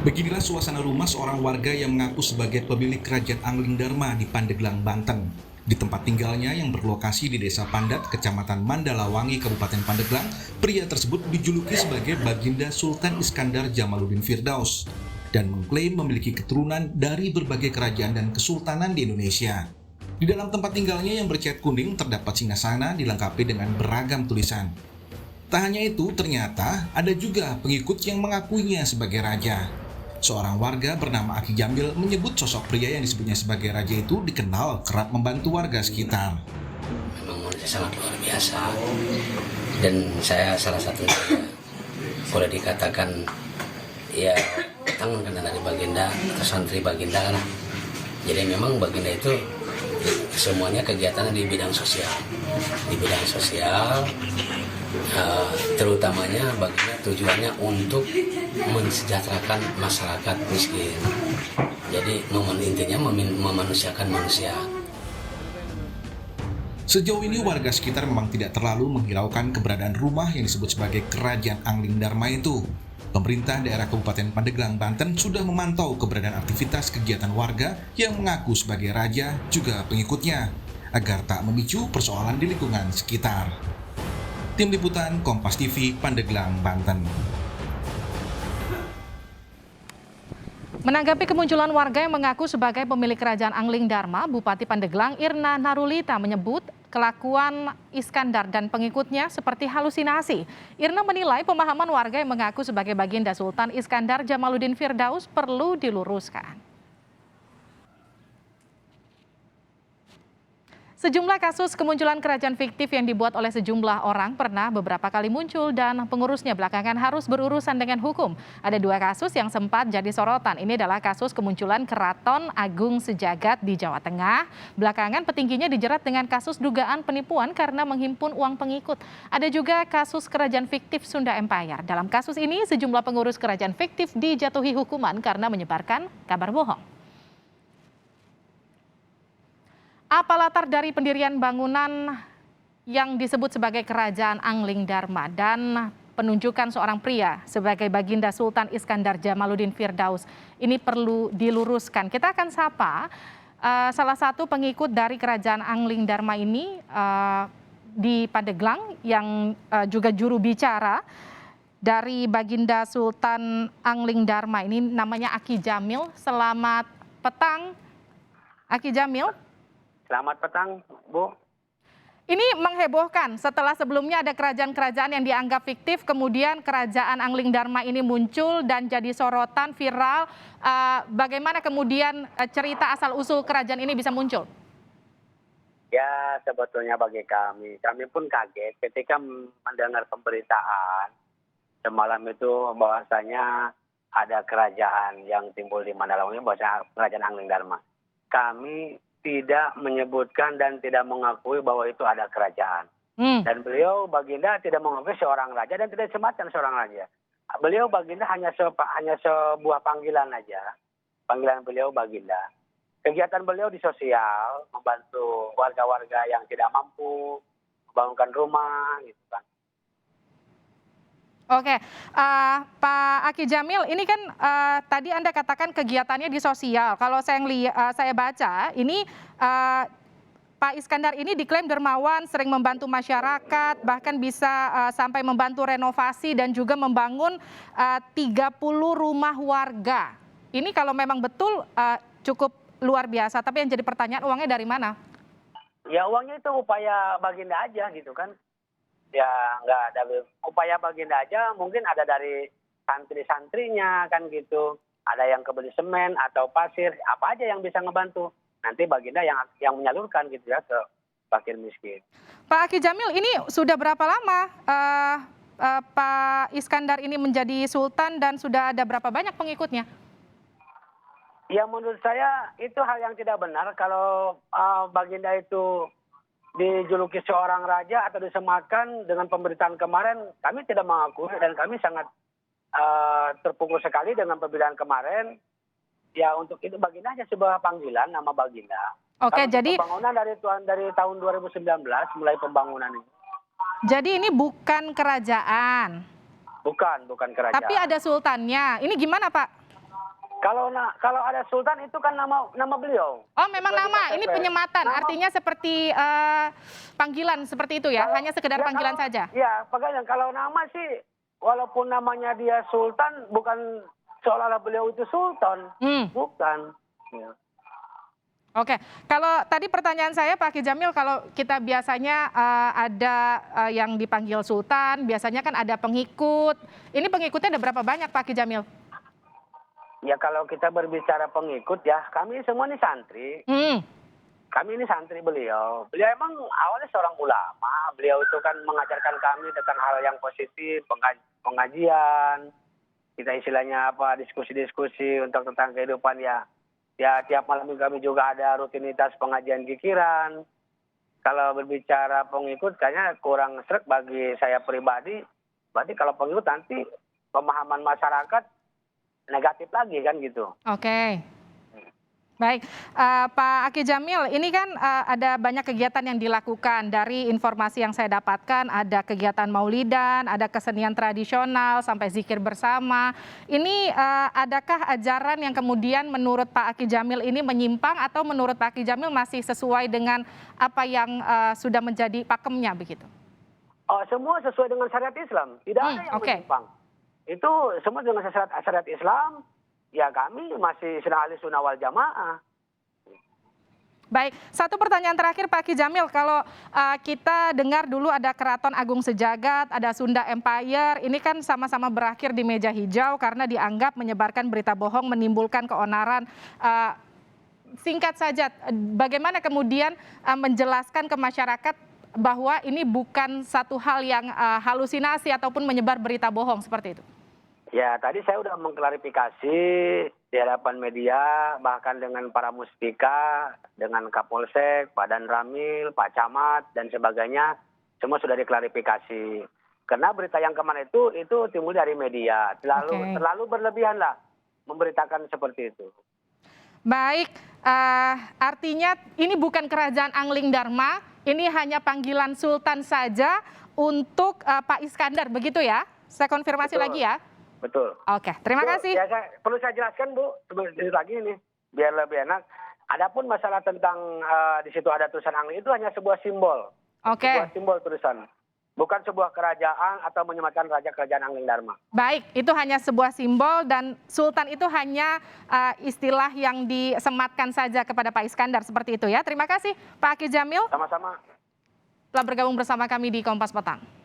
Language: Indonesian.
Beginilah suasana rumah seorang warga yang mengaku sebagai pemilik Kerajaan Angling Dharma di Pandeglang, Banten. Di tempat tinggalnya yang berlokasi di Desa Pandat, Kecamatan Mandalawangi, Kabupaten Pandeglang, pria tersebut dijuluki sebagai Baginda Sultan Iskandar Jamaluddin Firdaus dan mengklaim memiliki keturunan dari berbagai kerajaan dan kesultanan di Indonesia. Di dalam tempat tinggalnya yang bercat kuning terdapat singgasana dilengkapi dengan beragam tulisan. Tak hanya itu, ternyata ada juga pengikut yang mengakuinya sebagai raja. Seorang warga bernama Aki Jamil menyebut sosok pria yang disebutnya sebagai raja itu dikenal kerap membantu warga sekitar. Memang manusia sangat luar biasa, dan saya salah satunya boleh dikatakan ya tangan kanan dari Baginda atau santri Baginda kan. Jadi memang Baginda itu semuanya kegiatannya di bidang sosial, terutamanya Baginda tujuannya untuk mensejahterakan masyarakat miskin. Jadi intinya memanusiakan manusia. Sejauh ini warga sekitar memang tidak terlalu menghiraukan keberadaan rumah yang disebut sebagai Kerajaan Angling Dharma itu. Pemerintah daerah Kabupaten Pandeglang, Banten sudah memantau keberadaan aktivitas kegiatan warga yang mengaku sebagai raja juga pengikutnya, agar tak memicu persoalan di lingkungan sekitar. Tim Liputan Kompas TV, Pandeglang, Banten. Menanggapi kemunculan warga yang mengaku sebagai pemilik Kerajaan Angling Dharma, Bupati Pandeglang Irna Narulita menyebut kelakuan Iskandar dan pengikutnya seperti halusinasi. Irna menilai pemahaman warga yang mengaku sebagai Baginda Sultan Iskandar Jamaluddin Firdaus perlu diluruskan. Sejumlah kasus kemunculan kerajaan fiktif yang dibuat oleh sejumlah orang pernah beberapa kali muncul dan pengurusnya belakangan harus berurusan dengan hukum. Ada dua kasus yang sempat jadi sorotan. Ini adalah kasus kemunculan Keraton Agung Sejagat di Jawa Tengah. Belakangan petingginya dijerat dengan kasus dugaan penipuan karena menghimpun uang pengikut. Ada juga kasus kerajaan fiktif Sunda Empire. Dalam kasus ini sejumlah pengurus kerajaan fiktif dijatuhi hukuman karena menyebarkan kabar bohong. Apa latar dari pendirian bangunan yang disebut sebagai Kerajaan Angling Dharma dan penunjukan seorang pria sebagai Baginda Sultan Iskandar Jamaluddin Firdaus ini perlu diluruskan. Kita akan sapa salah satu pengikut dari Kerajaan Angling Dharma ini di Pandeglang yang juga juru bicara dari Baginda Sultan Angling Dharma ini, namanya Aki Jamil. Selamat petang, Aki Jamil. Selamat petang, Bu. Ini menghebohkan setelah sebelumnya ada kerajaan-kerajaan yang dianggap fiktif, kemudian Kerajaan Angling Dharma ini muncul dan jadi sorotan viral. Bagaimana kemudian cerita asal-usul kerajaan ini bisa muncul? Ya, sebetulnya bagi kami pun kaget ketika mendengar pemberitaan semalam itu bahwasanya ada kerajaan yang timbul di Mandalawangi, bahwasanya Kerajaan Angling Dharma. Kami tidak menyebutkan dan tidak mengakui bahwa itu ada kerajaan. Dan beliau Baginda tidak mengakui seorang raja dan tidak semacam seorang raja. Beliau Baginda hanya sebuah panggilan aja. Panggilan beliau Baginda. Kegiatan beliau di sosial, membantu warga-warga yang tidak mampu, membangunkan rumah, gitu kan. Oke, Pak Aki Jamil, ini kan tadi Anda katakan kegiatannya di sosial. Kalau saya baca, ini Pak Iskandar ini diklaim dermawan, sering membantu masyarakat, bahkan bisa sampai membantu renovasi dan juga membangun 30 rumah warga. Ini kalau memang betul cukup luar biasa, tapi yang jadi pertanyaan, uangnya dari mana? Ya, uangnya itu upaya Baginda aja gitu kan. Ya nggak ada upaya Baginda aja, mungkin ada dari santri-santrinya kan gitu. Ada yang kebeli semen atau pasir, apa aja yang bisa ngebantu. Nanti Baginda yang menyalurkan gitu ya ke fakir miskin. Pak Aki Jamil, ini sudah berapa lama Pak Iskandar ini menjadi sultan dan sudah ada berapa banyak pengikutnya? Ya menurut saya itu hal yang tidak benar kalau Baginda itu dijuluki seorang raja atau disematkan dengan pemberitaan kemarin. Kami tidak mengakui dan kami sangat terpukul sekali dengan pemberitaan kemarin. Ya untuk itu Baginda hanya sebuah panggilan nama Baginda. Oke, jadi pembangunan dari tahun 2019 mulai pembangunan ini. Jadi ini bukan kerajaan. Bukan kerajaan. Tapi ada sultannya. Ini gimana, Pak? Kalau ada Sultan itu kan nama beliau. Oh, memang nama. Ini penyematan. Nama- Artinya seperti panggilan seperti itu ya? Hanya sekedar Ya, panggilan saja? Ya, panggilan. Kalau nama sih, walaupun namanya dia Sultan, bukan seolah-olah beliau itu Sultan. Bukan. Ya. Oke, kalau tadi pertanyaan saya Pak Ki Jamil, kalau kita biasanya ada yang dipanggil Sultan, biasanya kan ada pengikut. Ini pengikutnya ada berapa banyak Pak Ki Jamil? Ya kalau kita berbicara pengikut ya, kami semua ini santri. Kami ini santri beliau. Beliau emang awalnya seorang ulama. Beliau itu kan mengajarkan kami tentang hal yang positif, pengajian. Kita istilahnya apa, diskusi-diskusi untuk tentang kehidupan ya. Ya tiap malam kami juga ada rutinitas pengajian pikiran. Kalau berbicara pengikut kayaknya kurang sreg bagi saya pribadi. Berarti kalau pengikut nanti pemahaman masyarakat negatif lagi kan gitu. Oke. Baik, Pak Aki Jamil, ini kan ada banyak kegiatan yang dilakukan. Dari informasi yang saya dapatkan, ada kegiatan maulidan, ada kesenian tradisional, sampai zikir bersama. Ini adakah ajaran yang kemudian menurut Pak Aki Jamil ini menyimpang, atau menurut Pak Aki Jamil masih sesuai dengan apa yang sudah menjadi pakemnya begitu? Oh, semua sesuai dengan syariat Islam. Tidak ada yang menyimpang. Itu semua dengan syariat Islam. Ya kami masih ahli sunnah wal jamaah. Baik, satu pertanyaan terakhir Pak Ki Jamil, kalau kita dengar dulu ada Keraton Agung Sejagat, ada Sunda Empire, ini kan sama-sama berakhir di meja hijau karena dianggap menyebarkan berita bohong, menimbulkan keonaran. Singkat saja, bagaimana kemudian menjelaskan ke masyarakat bahwa ini bukan satu hal yang halusinasi ataupun menyebar berita bohong seperti itu? Ya, tadi saya sudah mengklarifikasi di hadapan media, bahkan dengan para muspika, dengan Kapolsek, Pak Dan Ramil, Pak Camat, dan sebagainya, semua sudah diklarifikasi. Karena berita yang kemarin itu timbul dari media, terlalu berlebihan lah memberitakan seperti itu. Baik, artinya ini bukan kerajaan Angling Dharma, ini hanya panggilan Sultan saja untuk Pak Iskandar, begitu ya? Saya konfirmasi lagi ya. Betul. Oke, terima kasih. Ya, perlu saya jelaskan Bu, sedikit lagi ini, biar lebih enak. Adapun masalah tentang di situ ada tulisan Angling itu hanya sebuah simbol. Oke. Sebuah simbol tulisan. Bukan sebuah kerajaan atau menyematkan raja kerajaan Angling Dharma. Baik, itu hanya sebuah simbol dan Sultan itu hanya istilah yang disematkan saja kepada Pak Iskandar, seperti itu ya. Terima kasih Pak Aki Jamil. Sama-sama. Telah bergabung bersama kami di Kompas Petang.